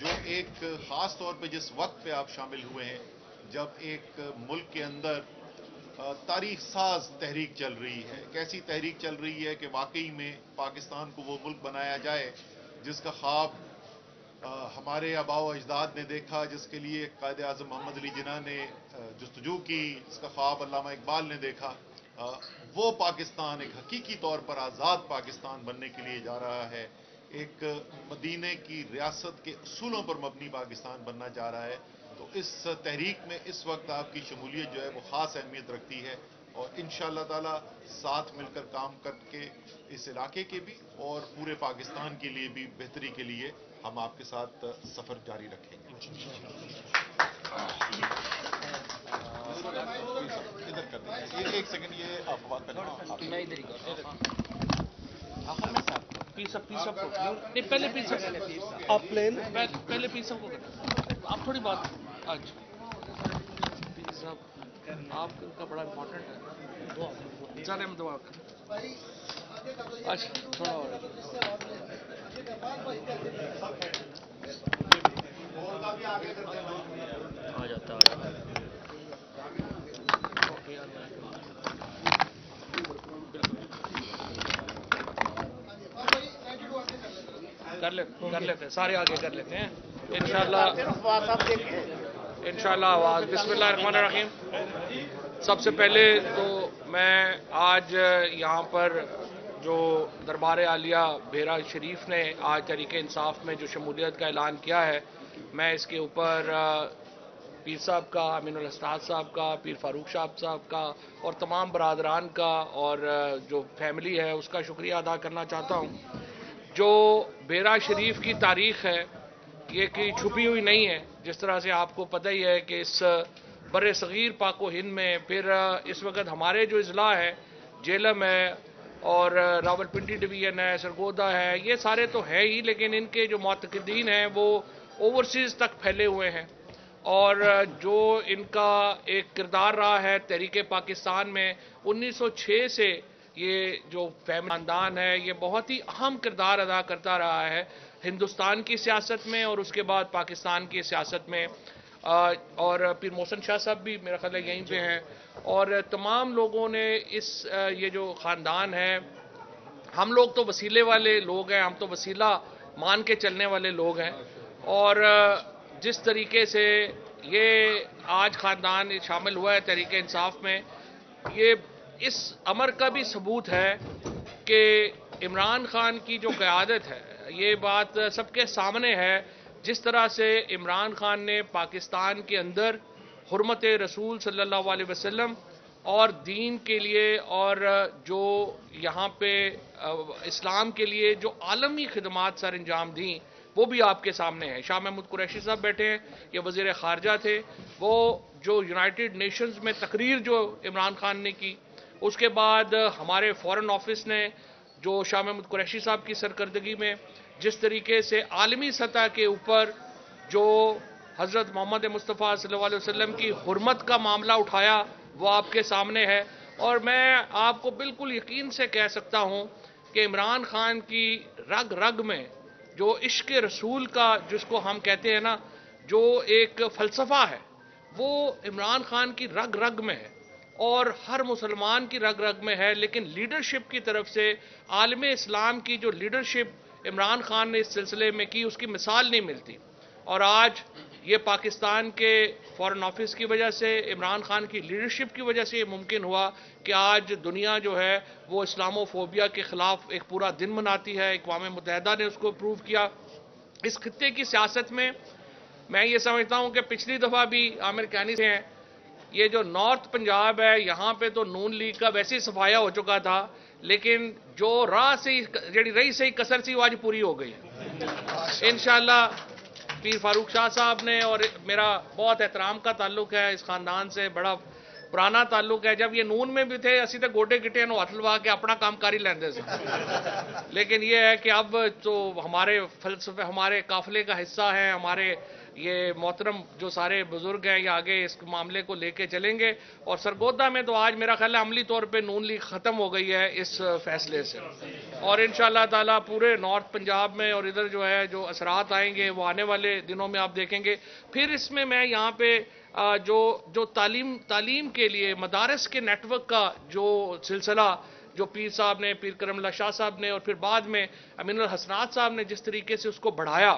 جو ایک خاص طور پہ جس وقت پہ آپ شامل ہوئے ہیں جب ایک ملک کے اندر تاریخ ساز تحریک چل رہی ہے. ایک ایسی تحریک چل رہی ہے کہ واقعی میں پاکستان کو وہ ملک بنایا جائے جس کا خواب ہمارے آباء و اجداد نے دیکھا, جس کے لیے قائد اعظم محمد علی جناح نے جستجو کی, جس کا خواب علامہ اقبال نے دیکھا. وہ پاکستان ایک حقیقی طور پر آزاد پاکستان بننے کے لیے جا رہا ہے, ایک مدینے کی ریاست کے اصولوں پر مبنی پاکستان بننا چاہ رہا ہے. تو اس تحریک میں اس وقت آپ کی شمولیت جو ہے وہ خاص اہمیت رکھتی ہے, اور انشاءاللہ تعالی ساتھ مل کر کام کر کے اس علاقے کے بھی اور پورے پاکستان کے لیے بھی بہتری کے لیے ہم آپ کے ساتھ سفر جاری رکھیں گے. ادھر کر دیں, ایک سیکنڈ, یہ آپ بات کریں. پہلے پیسہ کو آپ تھوڑی بات آج آپ کا بڑا امپورٹنٹ ہے. جانے میں دعا اچھا تھوڑا اور آ جاتا کر لیتے ہیں, سارے آگے کر لیتے ہیں انشاءاللہ. آواز بسم اللہ الرحمن الرحیم. سب سے پہلے تو میں آج یہاں پر جو دربار عالیہ بھیرا شریف نے آج تحریک انصاف میں جو شمولیت کا اعلان کیا ہے, میں اس کے اوپر پیر صاحب کا, امین الاستاذ صاحب کا, پیر فاروق صاحب کا اور تمام برادران کا اور جو فیملی ہے اس کا شکریہ ادا کرنا چاہتا ہوں. جو بھیرا شریف کی تاریخ ہے یہ کہ چھپی ہوئی نہیں ہے. جس طرح سے آپ کو پتہ ہی ہے کہ اس بر صغیر پاک و ہند میں پھر اس وقت ہمارے جو اضلاع ہے, جیلم ہے اور راولپنڈی ڈویژن ہے, سرگودا ہے, یہ سارے تو ہے ہی, لیکن ان کے جو معتقدین ہیں وہ اوورسیز تک پھیلے ہوئے ہیں. اور جو ان کا ایک کردار رہا ہے تحریک پاکستان میں 1906 سے, یہ جو فیملی خاندان ہے یہ بہت ہی اہم کردار ادا کرتا رہا ہے ہندوستان کی سیاست میں اور اس کے بعد پاکستان کی سیاست میں. اور پیر محسن شاہ صاحب بھی میرا خیال ہے یہیں پہ ہیں, اور تمام لوگوں نے اس یہ جو خاندان ہے, ہم لوگ تو وسیلے والے لوگ ہیں, ہم تو وسیلہ مان کے چلنے والے لوگ ہیں. اور جس طریقے سے یہ آج خاندان شامل ہوا ہے تحریک انصاف میں, یہ اس امر کا بھی ثبوت ہے کہ عمران خان کی جو قیادت ہے, یہ بات سب کے سامنے ہے. جس طرح سے عمران خان نے پاکستان کے اندر حرمت رسول صلی اللہ علیہ وسلم اور دین کے لیے اور جو یہاں پہ اسلام کے لیے جو عالمی خدمات سر انجام دیں وہ بھی آپ کے سامنے ہیں. شاہ محمود قریشی صاحب بیٹھے ہیں, یہ وزیر خارجہ تھے. وہ جو یونائٹڈ نیشنز میں تقریر جو عمران خان نے کی, اس کے بعد ہمارے فورن آفس نے جو شاہ محمود قریشی صاحب کی سرکردگی میں جس طریقے سے عالمی سطح کے اوپر جو حضرت محمد مصطفیٰ صلی اللہ علیہ وسلم کی حرمت کا معاملہ اٹھایا وہ آپ کے سامنے ہے. اور میں آپ کو بالکل یقین سے کہہ سکتا ہوں کہ عمران خان کی رگ رگ میں جو عشق رسول کا جس کو ہم کہتے ہیں نا, جو ایک فلسفہ ہے, وہ عمران خان کی رگ رگ میں ہے اور ہر مسلمان کی رگ رگ میں ہے. لیکن لیڈرشپ کی طرف سے عالم اسلام کی جو لیڈرشپ عمران خان نے اس سلسلے میں کی, اس کی مثال نہیں ملتی. اور آج یہ پاکستان کے فورن آفس کی وجہ سے, عمران خان کی لیڈرشپ کی وجہ سے یہ ممکن ہوا کہ آج دنیا جو ہے وہ اسلامو فوبیا کے خلاف ایک پورا دن مناتی ہے. اقوام متحدہ نے اس کو اپروو کیا. اس خطے کی سیاست میں میں یہ سمجھتا ہوں کہ پچھلی دفعہ بھی عامر کیانی سے ہیں, یہ جو نارتھ پنجاب ہے یہاں پہ تو نون لیگ کا ویسے ہی صفایا ہو چکا تھا, لیکن جو راہ سے جڑی رہی سے کسر سی وہ آج پوری ہو گئی ہے انشاءاللہ. پیر فاروق شاہ صاحب نے, اور میرا بہت احترام کا تعلق ہے اس خاندان سے, بڑا پرانا تعلق ہے. جب یہ نون میں بھی تھے اسی تے گوڈے گٹے نو ہاتھ لوا کے اپنا کام کاری لیندے سے, لیکن یہ ہے کہ اب تو ہمارے فلسفے ہمارے قافلے کا حصہ ہیں, ہمارے یہ محترم جو سارے بزرگ ہیں یہ آگے اس معاملے کو لے کے چلیں گے. اور سرگودا میں تو آج میرا خیال ہے عملی طور پہ نون لیگ ختم ہو گئی ہے اس فیصلے سے, اور انشاءاللہ تعالیٰ پورے نارتھ پنجاب میں اور ادھر جو ہے جو اثرات آئیں گے وہ آنے والے دنوں میں آپ دیکھیں گے. پھر اس میں یہاں پہ جو تعلیم کے لیے مدارس کے نیٹ ورک کا جو سلسلہ جو پیر صاحب نے, پیر کرم اللہ شاہ صاحب نے اور پھر بعد میں امین الحسنات صاحب نے جس طریقے سے اس کو بڑھایا,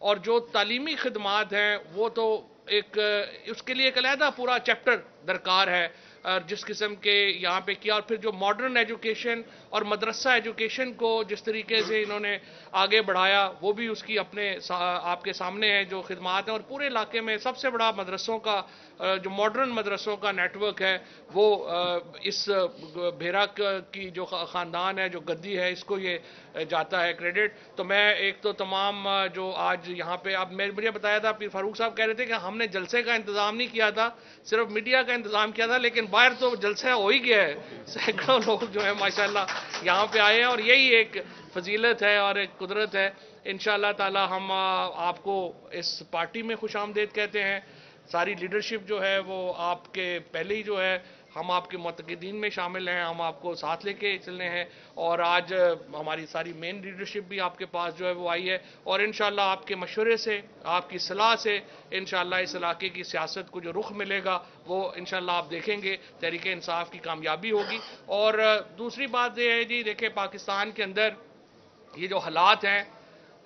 اور جو تعلیمی خدمات ہیں وہ تو اس کے لیے ایک علیحدہ پورا چیپٹر درکار ہے, اور جس قسم کے یہاں پہ کیا, اور پھر جو ماڈرن ایجوکیشن اور مدرسہ ایجوکیشن کو جس طریقے سے انہوں نے آگے بڑھایا وہ بھی اس کی اپنے آپ کے سامنے ہے جو خدمات ہیں. اور پورے علاقے میں سب سے بڑا مدرسوں کا جو ماڈرن مدرسوں کا نیٹ ورک ہے وہ اس بھیرا کی جو خاندان ہے, جو گدی ہے, اس کو یہ جاتا ہے کریڈٹ. تو میں ایک تو تمام جو آج یہاں پہ اب مجھے بتایا تھا پیر فاروق صاحب کہہ رہے تھے کہ ہم نے جلسے کا انتظام نہیں کیا تھا, صرف میڈیا کا انتظام کیا تھا, لیکن باہر تو جلسہ ہو ہی گیا ہے. سینکڑوں لوگ جو ہے ماشاءاللہ یہاں پہ آئے ہیں, اور یہی ایک فضیلت ہے اور ایک قدرت ہے. انشاءاللہ تعالی ہم آپ کو اس پارٹی میں خوش آمدید کہتے ہیں. ساری لیڈرشپ جو ہے وہ آپ کے پہلے ہی جو ہے ہم آپ کے معتقدین میں شامل ہیں, ہم آپ کو ساتھ لے کے چلنے ہیں, اور آج ہماری ساری مین لیڈرشپ بھی آپ کے پاس جو ہے وہ آئی ہے, اور انشاءاللہ آپ کے مشورے سے, آپ کی صلاح سے انشاءاللہ اس علاقے کی سیاست کو جو رخ ملے گا وہ انشاءاللہ آپ دیکھیں گے تحریک انصاف کی کامیابی ہوگی. اور دوسری بات یہ ہے جی, دیکھیں پاکستان کے اندر یہ جو حالات ہیں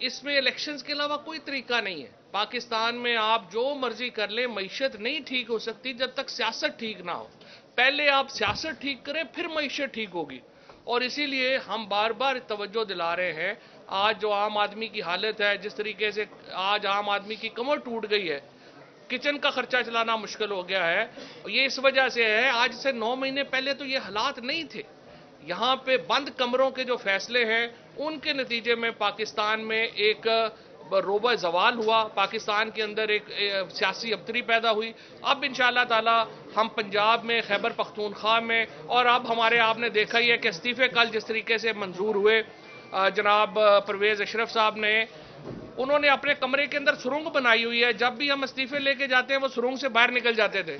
اس میں الیکشنز کے علاوہ کوئی طریقہ نہیں ہے. پاکستان میں آپ جو مرضی کر لیں, معیشت نہیں ٹھیک ہو سکتی جب تک سیاست ٹھیک نہ ہو. پہلے آپ سیاست ٹھیک کریں پھر معیشت ٹھیک ہوگی, اور اسی لیے ہم بار بار توجہ دلا رہے ہیں. آج جو عام آدمی کی حالت ہے, جس طریقے سے آج عام آدمی کی کمر ٹوٹ گئی ہے, کچن کا خرچہ چلانا مشکل ہو گیا ہے, یہ اس وجہ سے ہے آج سے 9 مہینے پہلے تو یہ حالات نہیں تھے. یہاں پہ بند کمروں کے جو فیصلے ہیں ان کے نتیجے میں پاکستان میں ایک روبہ زوال ہوا, پاکستان کے اندر ایک سیاسی ابتری پیدا ہوئی. اب انشاءاللہ تعالی ہم پنجاب میں, خیبر پختونخوا میں, اور اب ہمارے آپ نے دیکھا ہی ہے کہ استعفے کل جس طریقے سے منظور ہوئے, جناب پرویز اشرف صاحب نے, انہوں نے اپنے کمرے کے اندر سرنگ بنائی ہوئی ہے, جب بھی ہم استعفے لے کے جاتے ہیں وہ سرنگ سے باہر نکل جاتے تھے.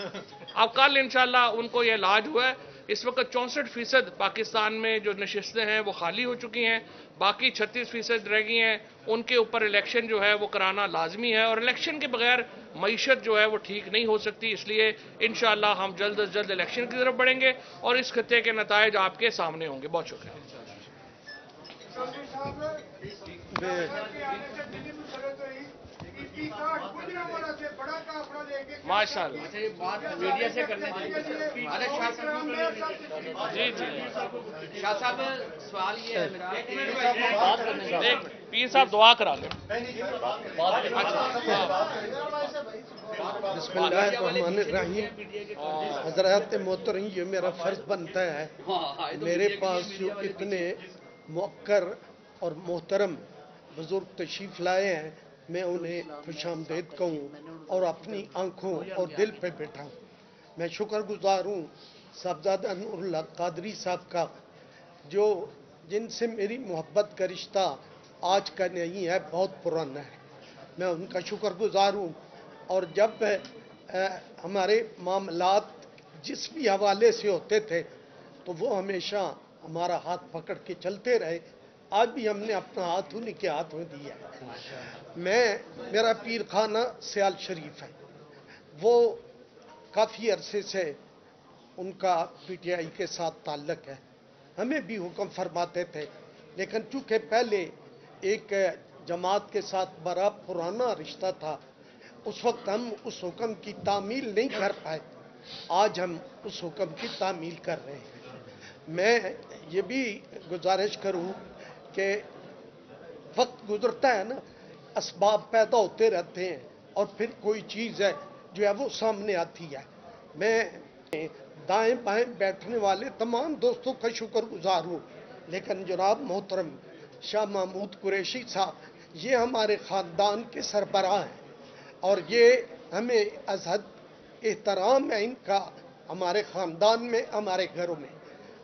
اب کل انشاءاللہ ان کو یہ علاج ہوا ہے. اس وقت 64% پاکستان میں جو نشستیں ہیں وہ خالی ہو چکی ہیں, باقی 36% رہ گئی ہیں. ان کے اوپر الیکشن جو ہے وہ کرانا لازمی ہے, اور الیکشن کے بغیر معیشت جو ہے وہ ٹھیک نہیں ہو سکتی. اس لیے انشاءاللہ ہم جلد از جلد الیکشن کی طرف بڑھیں گے اور اس خطے کے نتائج آپ کے سامنے ہوں گے. بہت شکریہ. ماشاء اللہ میڈیا سے کرنے جی جی شاہ صاحب سوال یہ ہے میرا, پیر صاحب دعا کرا لیں. بسم اللہ الرحمن الرحیم. حضرات محترم, یہ میرا فرض بنتا ہے, میرے پاس جو اتنے موقر اور محترم بزرگ تشریف لائے ہیں میں انہیں خوش آمدید کہوں اور اپنی آنکھوں اور دل پہ بیٹھا ہوں. میں شکر گزار ہوں صاحبزادہ نور اللہ قادری صاحب کا, جو جن سے میری محبت کا رشتہ آج کا نہیں ہے, بہت پرانا ہے. میں ان کا شکر گزار ہوں, اور جب ہمارے معاملات جس بھی حوالے سے ہوتے تھے تو وہ ہمیشہ ہمارا ہاتھ پکڑ کے چلتے رہے. آج بھی ہم نے اپنا ہاتھ انہیں کے ہاتھ میں دیا ہے. میرا پیر خانہ سیال شریف ہے, وہ کافی عرصے سے ان کا پی ٹی آئی کے ساتھ تعلق ہے. ہمیں بھی حکم فرماتے تھے, لیکن چونکہ پہلے ایک جماعت کے ساتھ بڑا پرانا رشتہ تھا, اس وقت ہم اس حکم کی تعمیل نہیں کر پائے. آج ہم اس حکم کی تعمیل کر رہے ہیں. میں یہ بھی گزارش کروں کہ وقت گزرتا ہے نا, اسباب پیدا ہوتے رہتے ہیں اور پھر کوئی چیز ہے جو ہے وہ سامنے آتی ہے. میں دائیں بائیں بیٹھنے والے تمام دوستوں کا شکر گزار ہوں, لیکن جناب محترم شاہ محمود قریشی صاحب یہ ہمارے خاندان کے سربراہ ہیں, اور یہ ہمیں از حد احترام ہے ان کا ہمارے خاندان میں, ہمارے گھروں میں.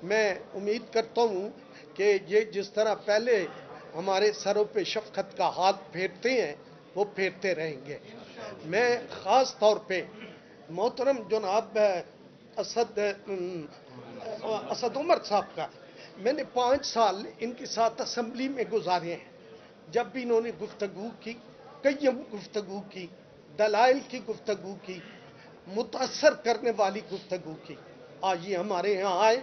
میں امید کرتا ہوں کہ یہ جس طرح پہلے ہمارے سروں پہ شفقت کا ہاتھ پھیرتے ہیں وہ پھیرتے رہیں گے. میں خاص طور پہ محترم جناب اسد عمر صاحب کا، میں نے 5 سال ان کے ساتھ اسمبلی میں گزارے ہیں. جب بھی انہوں نے گفتگو کی، قیم گفتگو کی، دلائل کی گفتگو کی، متاثر کرنے والی گفتگو کی. آج یہ ہمارے یہاں آئے،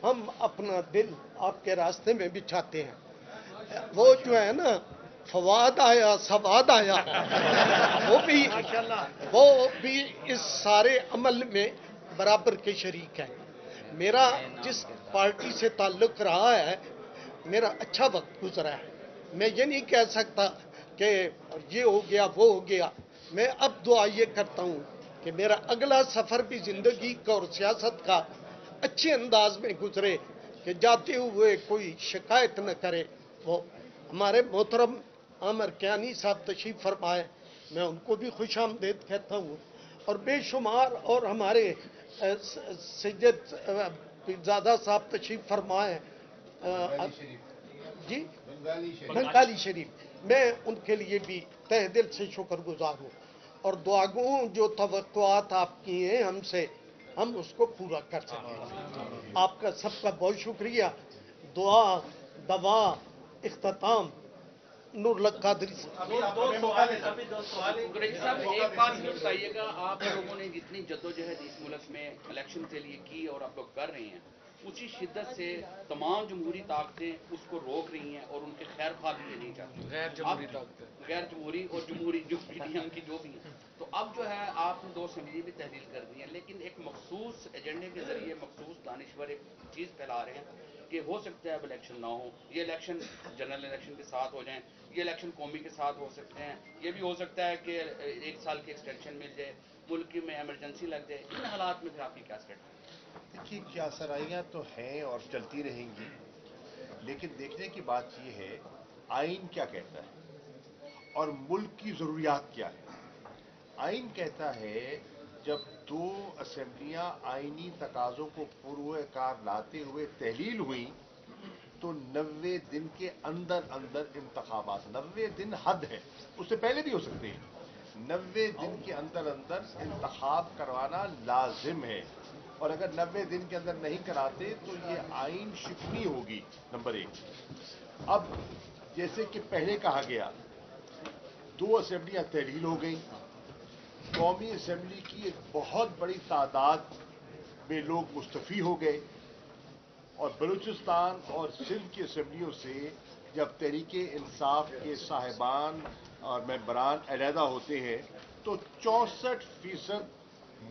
ہم اپنا دل آپ کے راستے میں بچھاتے ہیں. وہ جو ہے نا فواد آیا سواد آیا، وہ بھی اس سارے عمل میں برابر کے شریک ہیں. میرا جس پارٹی سے تعلق رہا ہے، میرا اچھا وقت گزرا ہے. میں یہ نہیں کہہ سکتا کہ یہ ہو گیا وہ ہو گیا. میں اب دعا یہ کرتا ہوں کہ میرا اگلا سفر بھی زندگی کا اور سیاست کا اچھے انداز میں گزرے، کہ جاتے ہوئے کوئی شکایت نہ کرے. وہ ہمارے محترم عامر کیانی صاحب تشریف فرمائے، میں ان کو بھی خوش آمدید کہتا ہوں. اور بے شمار اور ہمارے سید پیرزادہ صاحب تشریف فرمائے، جی بنگالی شریف، میں ان کے لیے بھی تہ دل سے شکر گزار ہوں. اور دعا گو جو توقعات آپ کی ہیں ہم سے، ہم اس کو پورا کر سکیں. آپ کا سب کا بہت شکریہ. دعا، دوا، اختتام نور الحق قادری صاحب. قریشی صاحب ایک بات یہ بتائیے گا، آپ لوگوں نے جتنی جدوجہد اس ملک میں الیکشن کے لیے کی اور آپ لوگ کر رہے ہیں، اسی شدت سے تمام جمہوری طاقتیں اس کو روک رہی ہیں اور ان کے خیر خواہ بھی نہیں چاہتی. غیر جمہوری طاقتیں، غیر جمہوری اور جمہوری جو پی ڈی ایم کی جو بھی ہیں. تو اب جو ہے آپ نے 2 اسمبلی بھی تحلیل کر دی ہیں، لیکن ایک مخصوص ایجنڈے کے ذریعے مخصوص دانشور ایک چیز پھیلا رہے ہیں کہ ہو سکتا ہے اب الیکشن نہ ہو، یہ الیکشن جنرل الیکشن کے ساتھ ہو جائیں، یہ الیکشن قومی کے ساتھ ہو سکتے ہیں، یہ بھی ہو سکتا ہے کہ 1 سال کی ایکسٹینشن مل جائے، ملک میں ایمرجنسی لگ جائے. ان حالات میں پھر آپ کی کیا اسٹریٹجی؟ دیکھیے کیا سرائیاں تو ہیں اور چلتی رہیں گی، لیکن دیکھنے کی بات یہ ہے آئین کیا کہتا ہے اور ملک کی ضروریات کیا ہے. آئین کہتا ہے جب 2 اسمبلیاں آئینی تقاضوں کو پروئے کار لاتے ہوئے تحلیل ہوئیں تو 90 دن کے اندر اندر انتخابات، 90 دن حد ہے، اس سے پہلے بھی ہو سکتے ہیں. 90 دن کے اندر اندر انتخاب کروانا لازم ہے، اور اگر 90 دن کے اندر نہیں کراتے تو یہ آئین شکنی ہوگی. نمبر 1. اب جیسے کہ پہلے کہا گیا 2 اسمبلیاں تحلیل ہو گئیں، قومی اسمبلی کی ایک بہت بڑی تعداد میں لوگ مستعفی ہو گئے، اور بلوچستان اور سندھ کی اسمبلیوں سے جب تحریک انصاف کے صاحبان اور ممبران علیحدہ ہوتے ہیں تو 64%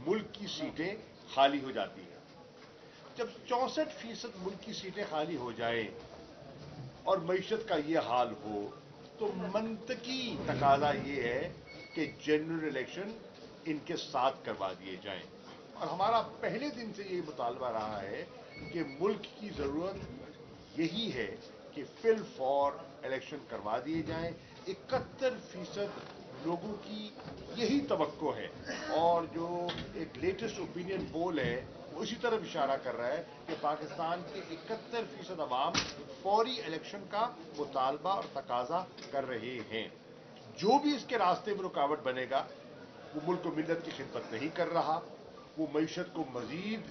ملک کی سیٹیں خالی ہو جاتی ہیں. جب 64% ملک کی سیٹیں خالی ہو جائیں اور معیشت کا یہ حال ہو تو منطقی تقاضا یہ ہے کہ جنرل الیکشن ان کے ساتھ کروا دیے جائیں. اور ہمارا پہلے دن سے یہ مطالبہ رہا ہے کہ ملک کی ضرورت یہی ہے کہ فل فور الیکشن کروا دیے جائیں. 71% لوگوں کی یہی توقع ہے، اور جو ایک لیٹسٹ اوپینین پول ہے وہ اسی طرف اشارہ کر رہا ہے کہ پاکستان کے 71% عوام فوری الیکشن کا مطالبہ اور تقاضا کر رہے ہیں. جو بھی اس کے راستے میں رکاوٹ بنے گا وہ ملک و ملت کی خدمت نہیں کر رہا، وہ معیشت کو مزید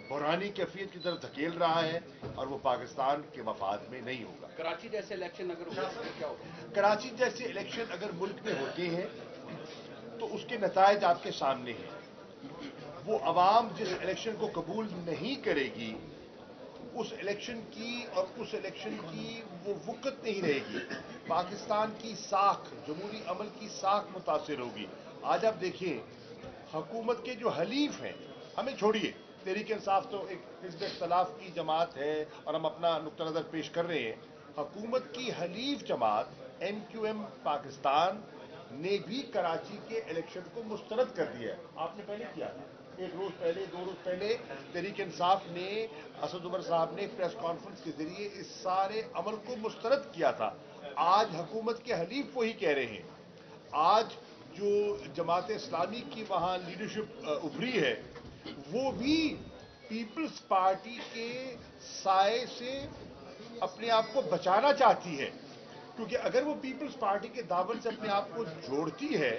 بحرانی کیفیت کی طرف دھکیل رہا ہے، اور وہ پاکستان کے مفاد میں نہیں ہوگا. کراچی جیسے الیکشن اگر ہو تو کیا ہوگا؟ کراچی جیسے الیکشن اگر ملک میں ہوتے ہیں تو اس کے نتائج آپ کے سامنے ہیں. وہ عوام جس الیکشن کو قبول نہیں کرے گی اس الیکشن کی اور اس الیکشن کی وہ وقت نہیں رہے گی. پاکستان کی ساکھ، جمہوری عمل کی ساکھ متاثر ہوگی. آج آپ دیکھیں حکومت کے جو حلیف ہیں، ہمیں چھوڑیے، تحریک انصاف تو ایک حزب اختلاف کی جماعت ہے اور ہم اپنا نقطہ نظر پیش کر رہے ہیں. حکومت کی حلیف جماعت ایم کیو ایم پاکستان نے بھی کراچی کے الیکشن کو مسترد کر دیا ہے. آپ نے پہلے کیا تھا، 1 روز پہلے 2 روز پہلے تحریک انصاف نے، اسد عمر صاحب نے پریس کانفرنس کے ذریعے اس سارے عمل کو مسترد کیا تھا. آج حکومت کے حلیف وہی کہہ رہے ہیں. آج جو جماعت اسلامی کی وہاں لیڈرشپ ابھری ہے وہ بھی پیپلز پارٹی کے سائے سے اپنے آپ کو بچانا چاہتی ہے، کیونکہ اگر وہ پیپلز پارٹی کے دامن سے اپنے آپ کو جوڑتی ہے